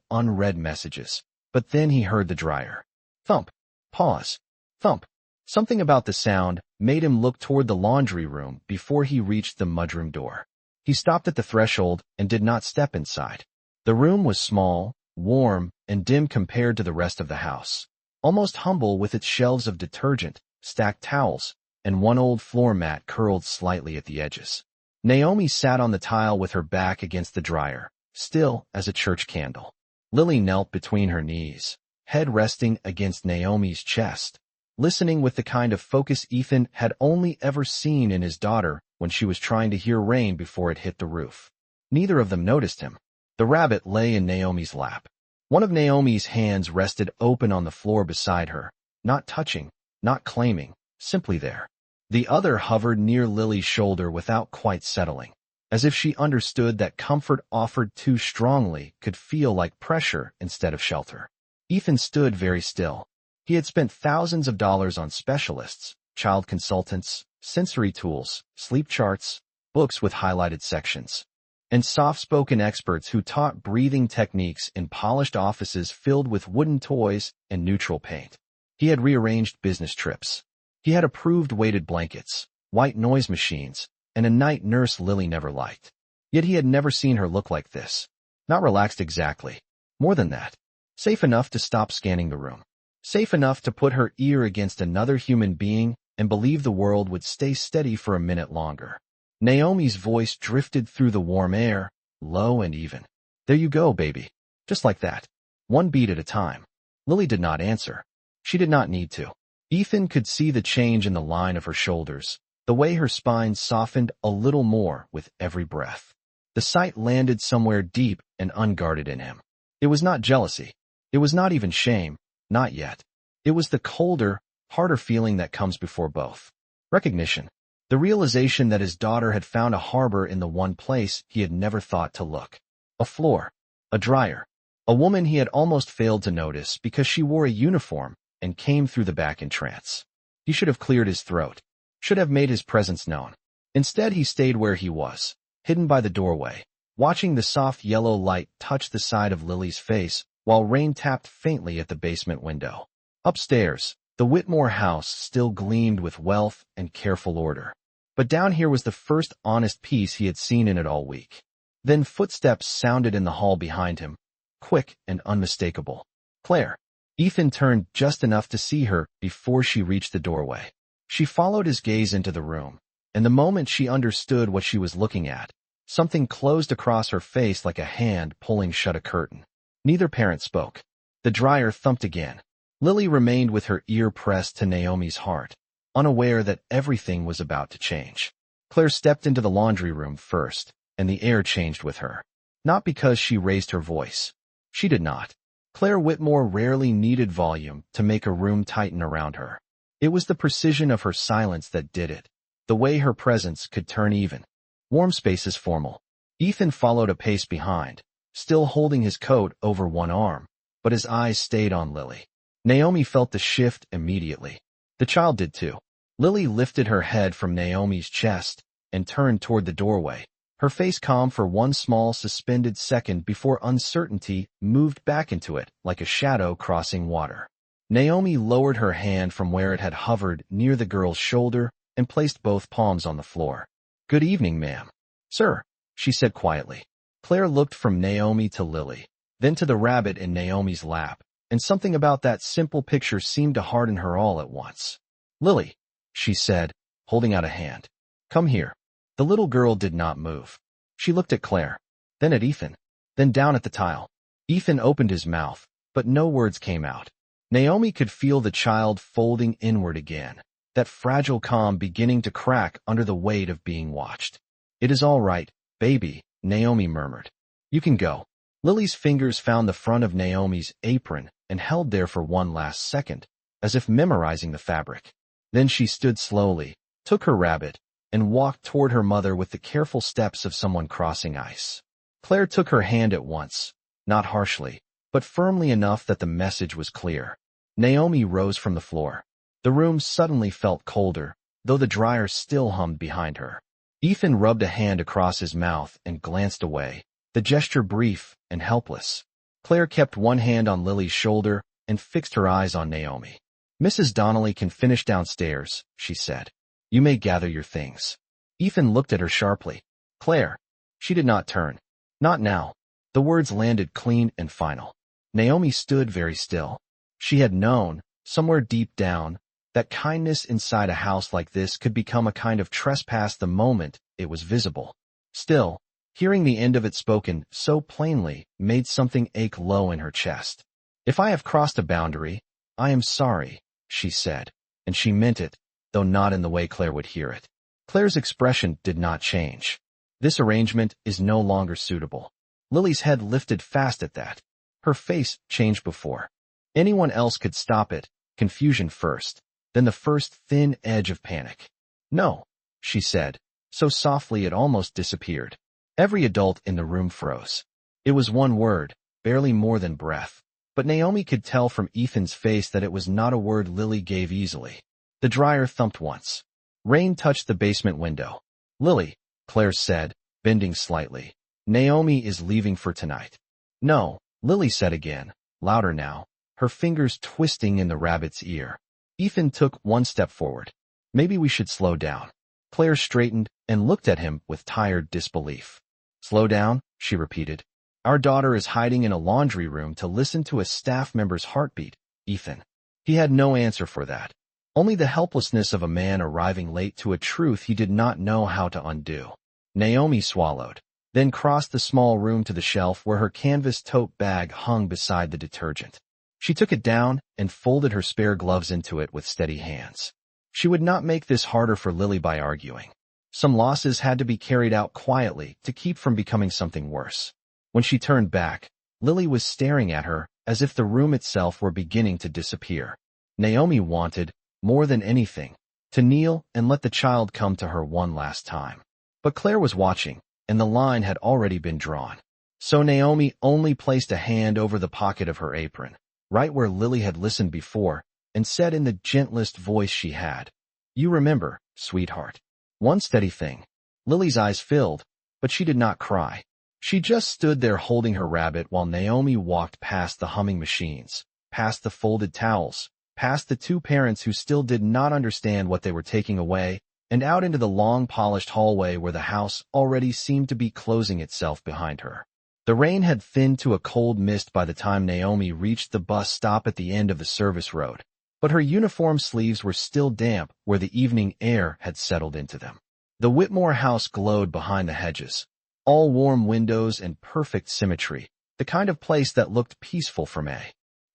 unread messages. But then he heard the dryer. Thump. Pause. Thump. Something about the sound made him look toward the laundry room before he reached the mudroom door. He stopped at the threshold and did not step inside. The room was small, warm, and dim compared to the rest of the house. Almost humble with its shelves of detergent, stacked towels, and one old floor mat curled slightly at the edges. Naomi sat on the tile with her back against the dryer, still as a church candle. Lily knelt between her knees, head resting against Naomi's chest, listening with the kind of focus Ethan had only ever seen in his daughter when she was trying to hear rain before it hit the roof. Neither of them noticed him. The rabbit lay in Naomi's lap. One of Naomi's hands rested open on the floor beside her, not touching, not claiming, simply there. The other hovered near Lily's shoulder without quite settling, as if she understood that comfort offered too strongly could feel like pressure instead of shelter. Ethan stood very still. He had spent thousands of dollars on specialists, child consultants, sensory tools, sleep charts, books with highlighted sections, and soft-spoken experts who taught breathing techniques in polished offices filled with wooden toys and neutral paint. He had rearranged business trips. He had approved weighted blankets, white noise machines, and a night nurse Lily never liked. Yet he had never seen her look like this. Not relaxed exactly. More than that. Safe enough to stop scanning the room. Safe enough to put her ear against another human being and believe the world would stay steady for a minute longer. Naomi's voice drifted through the warm air, low and even. There you go, baby. Just like that. One beat at a time. Lily did not answer. She did not need to. Ethan could see the change in the line of her shoulders, the way her spine softened a little more with every breath. The sight landed somewhere deep and unguarded in him. It was not jealousy. It was not even shame. Not yet. It was the colder, harder feeling that comes before both. Recognition. The realization that his daughter had found a harbor in the one place he had never thought to look. A floor. A dryer. A woman he had almost failed to notice because she wore a uniform and came through the back entrance. He should have cleared his throat. Should have made his presence known. Instead, he stayed where he was, hidden by the doorway, watching the soft yellow light touch the side of Lily's face while rain tapped faintly at the basement window. Upstairs, the Whitmore house still gleamed with wealth and careful order. But down here was the first honest peace he had seen in it all week. Then footsteps sounded in the hall behind him, quick and unmistakable. Claire. Ethan turned just enough to see her before she reached the doorway. She followed his gaze into the room, and the moment she understood what she was looking at, something closed across her face like a hand pulling shut a curtain. Neither parent spoke. The dryer thumped again. Lily remained with her ear pressed to Naomi's heart, unaware that everything was about to change. Claire stepped into the laundry room first, and the air changed with her. Not because she raised her voice. She did not. Claire Whitmore rarely needed volume to make a room tighten around her. It was the precision of her silence that did it, the way her presence could turn even. Warm spaces formal. Ethan followed a pace behind, still holding his coat over one arm, but his eyes stayed on Lily. Naomi felt the shift immediately. The child did too. Lily lifted her head from Naomi's chest and turned toward the doorway, her face calm for one small suspended second before uncertainty moved back into it like a shadow crossing water. Naomi lowered her hand from where it had hovered near the girl's shoulder and placed both palms on the floor. "Good evening, ma'am." "Sir," she said quietly. Claire looked from Naomi to Lily, then to the rabbit in Naomi's lap, and something about that simple picture seemed to harden her all at once. "Lily," she said, holding out a hand. "Come here." The little girl did not move. She looked at Claire, then at Ethan, then down at the tile. Ethan opened his mouth, but no words came out. Naomi could feel the child folding inward again, that fragile calm beginning to crack under the weight of being watched. "It is all right, baby," Naomi murmured. "You can go." Lily's fingers found the front of Naomi's apron and held there for one last second, as if memorizing the fabric. Then she stood slowly, took her rabbit, and walked toward her mother with the careful steps of someone crossing ice. Claire took her hand at once, not harshly, but firmly enough that the message was clear. Naomi rose from the floor. The room suddenly felt colder, though the dryer still hummed behind her. Ethan rubbed a hand across his mouth and glanced away, the gesture brief and helpless. Claire kept one hand on Lily's shoulder and fixed her eyes on Naomi. "Mrs. Donnelly can finish downstairs," she said. "You may gather your things." Ethan looked at her sharply. "Claire." She did not turn. "Not now." The words landed clean and final. Naomi stood very still. She had known, somewhere deep down, that kindness inside a house like this could become a kind of trespass the moment it was visible. Still, hearing the end of it spoken so plainly made something ache low in her chest. "If I have crossed a boundary, I am sorry," she said, and she meant it, though not in the way Claire would hear it. Claire's expression did not change. "This arrangement is no longer suitable." Lily's head lifted fast at that. Her face changed before. Anyone else could stop it, confusion first, then the first thin edge of panic. "No," she said, so softly it almost disappeared. Every adult in the room froze. It was one word, barely more than breath, but Naomi could tell from Ethan's face that it was not a word Lily gave easily. The dryer thumped once. Rain touched the basement window. "Lily," Claire said, bending slightly. "Naomi is leaving for tonight." "No," Lily said again, louder now, her fingers twisting in the rabbit's ear. Ethan took one step forward. "Maybe we should slow down." Claire straightened and looked at him with tired disbelief. "Slow down?" she repeated. Our daughter is hiding in a laundry room to listen to a staff member's heartbeat, Ethan. He had no answer for that. Only the helplessness of a man arriving late to a truth he did not know how to undo. Naomi swallowed, then crossed the small room to the shelf where her canvas tote bag hung beside the detergent. She took it down and folded her spare gloves into it with steady hands. She would not make this harder for Lily by arguing. Some losses had to be carried out quietly to keep from becoming something worse. When she turned back, Lily was staring at her as if the room itself were beginning to disappear. Naomi wanted, more than anything, to kneel and let the child come to her one last time. But Claire was watching, and the line had already been drawn. So Naomi only placed a hand over the pocket of her apron, right where Lily had listened before, and said in the gentlest voice she had, "You remember, sweetheart." One steady thing. Lily's eyes filled, but she did not cry. She just stood there holding her rabbit while Naomi walked past the humming machines, past the folded towels, past the two parents who still did not understand what they were taking away, and out into the long polished hallway where the house already seemed to be closing itself behind her. The rain had thinned to a cold mist by the time Naomi reached the bus stop at the end of the service road, but her uniform sleeves were still damp where the evening air had settled into them. The Whitmore house glowed behind the hedges, all warm windows and perfect symmetry, the kind of place that looked peaceful from a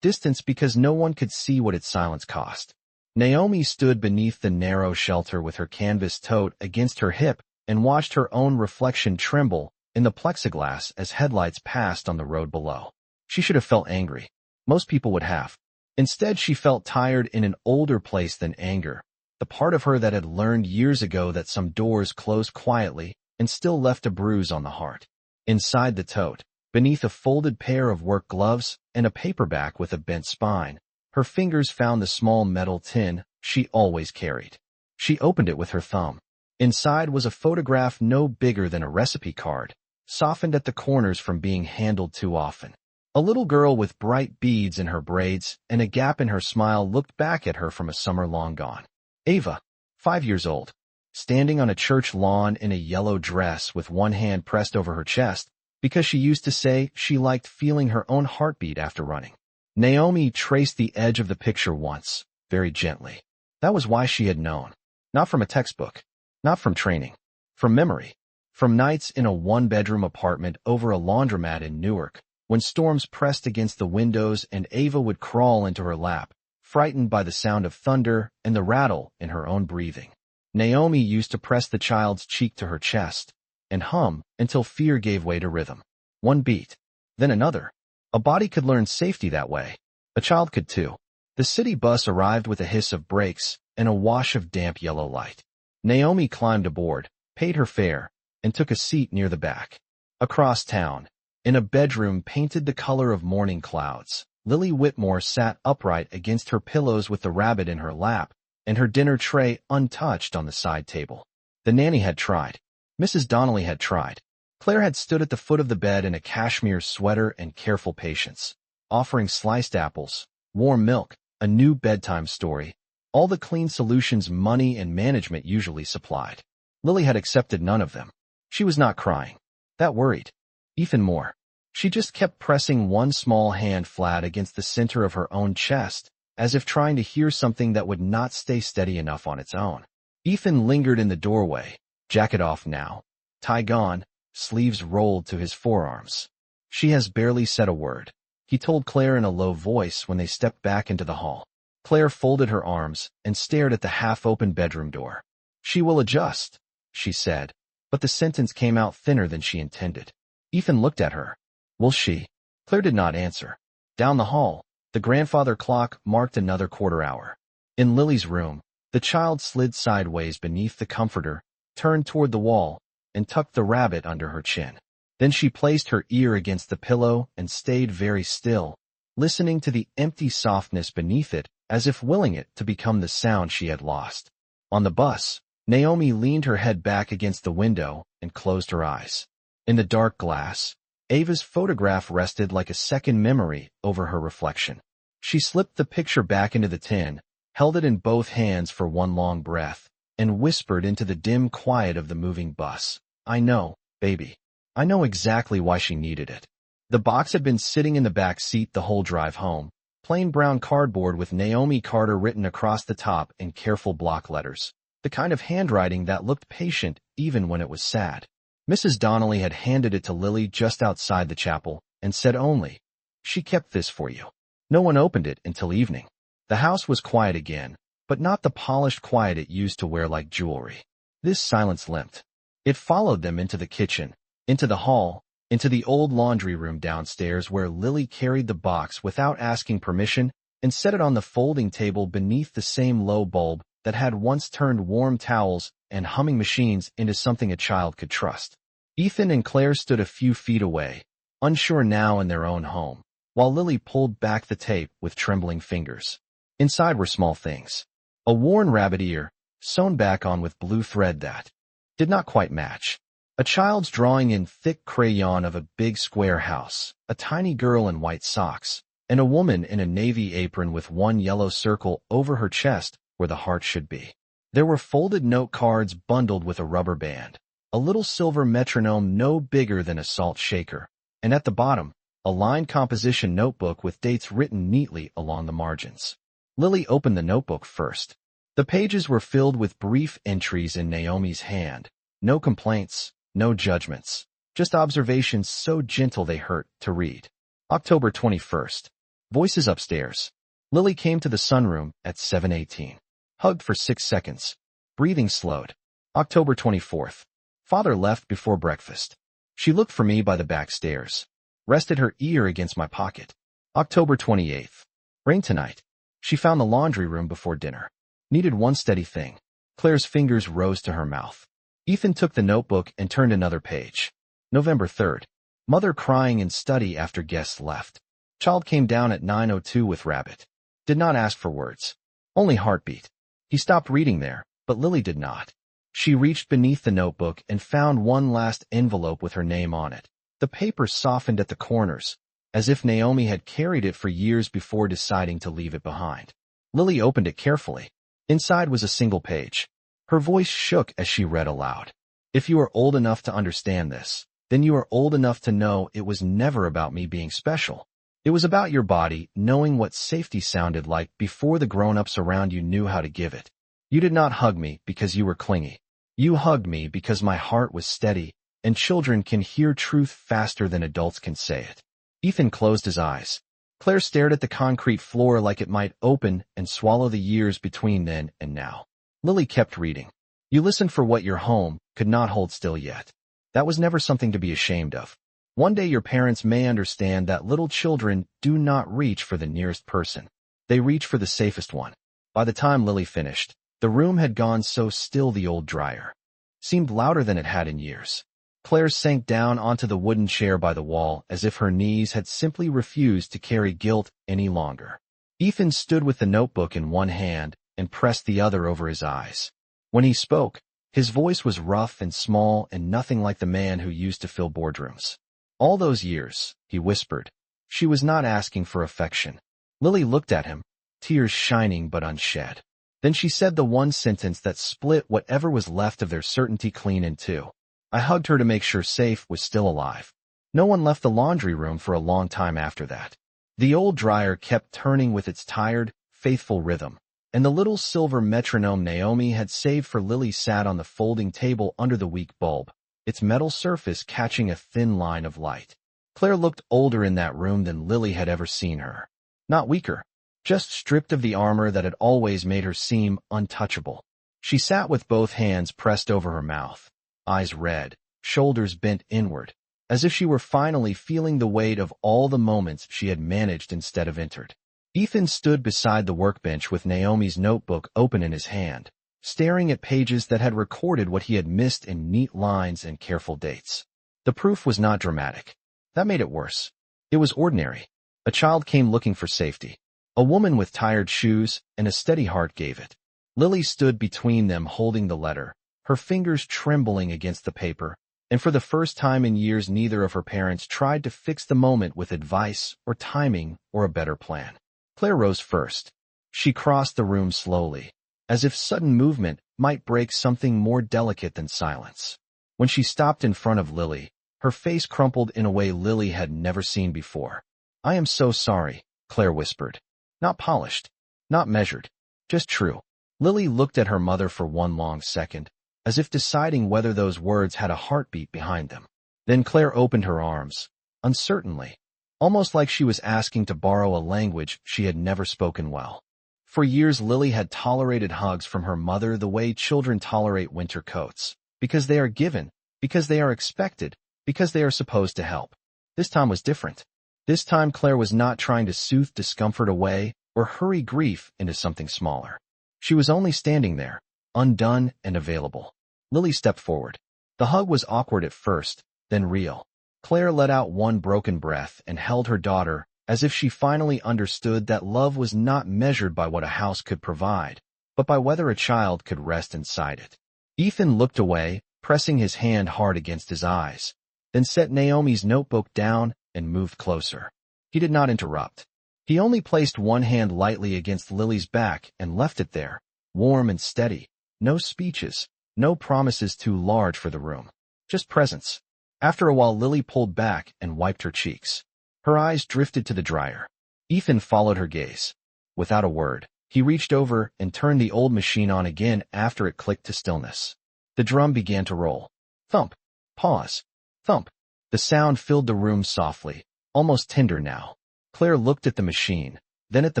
distance because no one could see what its silence cost. Naomi stood beneath the narrow shelter with her canvas tote against her hip and watched her own reflection tremble in the plexiglass as headlights passed on the road below. She should have felt angry. Most people would have. Instead, she felt tired in an older place than anger, the part of her that had learned years ago that some doors closed quietly and still left a bruise on the heart. Inside the tote, beneath a folded pair of work gloves and a paperback with a bent spine, her fingers found the small metal tin she always carried. She opened it with her thumb. Inside was a photograph no bigger than a recipe card, softened at the corners from being handled too often. A little girl with bright beads in her braids and a gap in her smile looked back at her from a summer long gone. Ava, 5 years old, standing on a church lawn in a yellow dress with one hand pressed over her chest, because she used to say she liked feeling her own heartbeat after running. Naomi traced the edge of the picture once, very gently. That was why she had known. Not from a textbook, not from training, from memory, from nights in a one-bedroom apartment over a laundromat in Newark, when storms pressed against the windows and Ava would crawl into her lap, frightened by the sound of thunder and the rattle in her own breathing. Naomi used to press the child's cheek to her chest and hum until fear gave way to rhythm. One beat, then another. A body could learn safety that way. A child could too. The city bus arrived with a hiss of brakes and a wash of damp yellow light. Naomi climbed aboard, paid her fare, and took a seat near the back. Across town, in a bedroom painted the color of morning clouds, Lily Whitmore sat upright against her pillows with the rabbit in her lap and her dinner tray untouched on the side table. The nanny had tried. Mrs. Donnelly had tried. Claire had stood at the foot of the bed in a cashmere sweater and careful patience, offering sliced apples, warm milk, a new bedtime story, all the clean solutions money and management usually supplied. Lily had accepted none of them. She was not crying. That worried. Even more. She just kept pressing one small hand flat against the center of her own chest, as if trying to hear something that would not stay steady enough on its own. Ethan lingered in the doorway, jacket off now, tie gone, sleeves rolled to his forearms. She has barely said a word, he told Claire in a low voice when they stepped back into the hall. Claire folded her arms and stared at the half-open bedroom door. She will adjust, she said, but the sentence came out thinner than she intended. Ethan looked at her. Will she? Claire did not answer. Down the hall, the grandfather clock marked another quarter hour. In Lily's room, the child slid sideways beneath the comforter, turned toward the wall, and tucked the rabbit under her chin. Then she placed her ear against the pillow and stayed very still, listening to the empty softness beneath it as if willing it to become the sound she had lost. On the bus, Naomi leaned her head back against the window and closed her eyes. In the dark glass, Ava's photograph rested like a second memory over her reflection. She slipped the picture back into the tin, held it in both hands for one long breath, and whispered into the dim quiet of the moving bus. I know, baby. I know exactly why she needed it. The box had been sitting in the back seat the whole drive home, plain brown cardboard with Naomi Carter written across the top in careful block letters, the kind of handwriting that looked patient even when it was sad. Mrs. Donnelly had handed it to Lily just outside the chapel and said only, "She kept this for you." No one opened it until evening. The house was quiet again, but not the polished quiet it used to wear like jewelry. This silence limped. It followed them into the kitchen, into the hall, into the old laundry room downstairs where Lily carried the box without asking permission and set it on the folding table beneath the same low bulb that had once turned warm towels and humming machines into something a child could trust. Ethan and Claire stood a few feet away, unsure now in their own home, while Lily pulled back the tape with trembling fingers. Inside were small things. A worn rabbit ear, sewn back on with blue thread that did not quite match. A child's drawing in thick crayon of a big square house, a tiny girl in white socks, and a woman in a navy apron with one yellow circle over her chest where the heart should be. There were folded note cards bundled with a rubber band, a little silver metronome no bigger than a salt shaker, and at the bottom, a lined composition notebook with dates written neatly along the margins. Lily opened the notebook first. The pages were filled with brief entries in Naomi's hand. No complaints, no judgments, just observations so gentle they hurt to read. October 21st. Voices upstairs. Lily came to the sunroom at 7:18. Hugged for 6 seconds. Breathing slowed. October 24th. Father left before breakfast. She looked for me by the back stairs. Rested her ear against my pocket. October 28th. Rain tonight. She found the laundry room before dinner. Needed one steady thing. Claire's fingers rose to her mouth. Ethan took the notebook and turned another page. November 3rd. Mother crying in study after guests left. Child came down at 9:02 with rabbit. Did not ask for words. Only heartbeat. He stopped reading there, but Lily did not. She reached beneath the notebook and found one last envelope with her name on it. The paper softened at the corners, as if Naomi had carried it for years before deciding to leave it behind. Lily opened it carefully. Inside was a single page. Her voice shook as she read aloud. "If you are old enough to understand this, then you are old enough to know it was never about me being special. It was about your body knowing what safety sounded like before the grown-ups around you knew how to give it. You did not hug me because you were clingy. You hugged me because my heart was steady, and children can hear truth faster than adults can say it." Ethan closed his eyes. Claire stared at the concrete floor like it might open and swallow the years between then and now. Lily kept reading. "You listened for what your home could not hold still yet. That was never something to be ashamed of. One day your parents may understand that little children do not reach for the nearest person. They reach for the safest one." By the time Lily finished, the room had gone so still the old dryer seemed louder than it had in years. Claire sank down onto the wooden chair by the wall as if her knees had simply refused to carry guilt any longer. Ethan stood with the notebook in one hand and pressed the other over his eyes. When he spoke, his voice was rough and small and nothing like the man who used to fill boardrooms. "All those years," he whispered. She was not asking for affection. Lily looked at him, tears shining but unshed. Then she said the one sentence that split whatever was left of their certainty clean in two. "I hugged her to make sure Safe was still alive." No one left the laundry room for a long time after that. The old dryer kept turning with its tired, faithful rhythm, and the little silver metronome Naomi had saved for Lily sat on the folding table under the weak bulb, its metal surface catching a thin line of light. Claire looked older in that room than Lily had ever seen her. Not weaker, just stripped of the armor that had always made her seem untouchable. She sat with both hands pressed over her mouth, eyes red, shoulders bent inward, as if she were finally feeling the weight of all the moments she had managed instead of entered. Ethan stood beside the workbench with Naomi's notebook open in his hand, staring at pages that had recorded what he had missed in neat lines and careful dates. The proof was not dramatic. That made it worse. It was ordinary. A child came looking for safety. A woman with tired shoes and a steady heart gave it. Lily stood between them holding the letter, her fingers trembling against the paper, and for the first time in years neither of her parents tried to fix the moment with advice or timing or a better plan. Claire rose first. She crossed the room slowly, as if sudden movement might break something more delicate than silence. When she stopped in front of Lily, Her face crumpled in a way Lily had never seen before. "I am so sorry," Claire whispered. Not polished, not measured, just true. Lily looked at her mother for one long second, as if deciding whether those words had a heartbeat behind them. Then Claire opened her arms, uncertainly, almost like she was asking to borrow a language she had never spoken well. For years Lily had tolerated hugs from her mother the way children tolerate winter coats, because they are given, because they are expected, because they are supposed to help. This time was different. This time Claire was not trying to soothe discomfort away or hurry grief into something smaller. She was only standing there, undone and available. Lily stepped forward. The hug was awkward at first, then real. Claire let out one broken breath and held her daughter as if she finally understood that love was not measured by what a house could provide, but by whether a child could rest inside it. Ethan looked away, pressing his hand hard against his eyes, then set Naomi's notebook down and moved closer. He did not interrupt. He only placed one hand lightly against Lily's back and left it there, warm and steady. No speeches, no promises too large for the room. Just presence. After a while Lily pulled back and wiped her cheeks. Her eyes drifted to the dryer. Ethan followed her gaze. Without a word, he reached over and turned the old machine on again after it clicked to stillness. The drum began to roll. Thump. Pause. Thump. The sound filled the room softly, almost tender now. Claire looked at the machine, then at the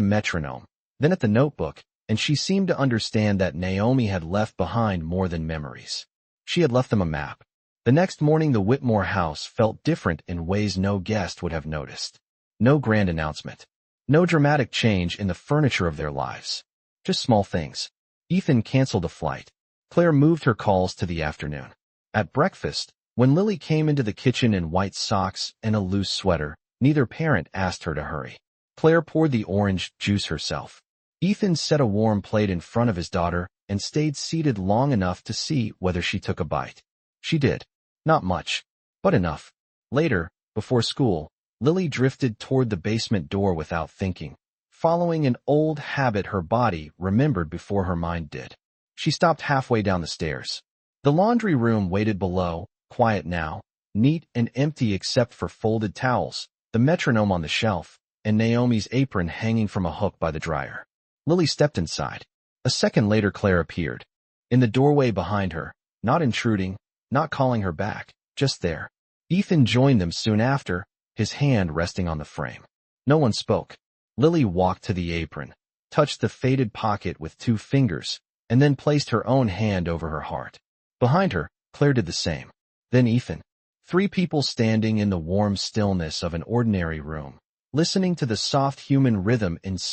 metronome, then at the notebook, and she seemed to understand that Naomi had left behind more than memories. She had left them a map. The next morning the Whitmore house felt different in ways no guest would have noticed. No grand announcement. No dramatic change in the furniture of their lives. Just small things. Ethan canceled a flight. Claire moved her calls to the afternoon. At breakfast, when Lily came into the kitchen in white socks and a loose sweater, neither parent asked her to hurry. Claire poured the orange juice herself. Ethan set a warm plate in front of his daughter and stayed seated long enough to see whether she took a bite. She did. Not much, but enough. Later, before school, Lily drifted toward the basement door without thinking, following an old habit her body remembered before her mind did. She stopped halfway down the stairs. The laundry room waited below, quiet now, neat and empty except for folded towels, the metronome on the shelf, and Naomi's apron hanging from a hook by the dryer. Lily stepped inside. A second later Claire appeared. In the doorway behind her, not intruding, not calling her back, just there. Ethan joined them soon after, his hand resting on the frame. No one spoke. Lily walked to the apron, touched the faded pocket with 2 fingers, and then placed her own hand over her heart. Behind her, Claire did the same. Then Ethan. 3 people standing in the warm stillness of an ordinary room, listening to the soft human rhythm inside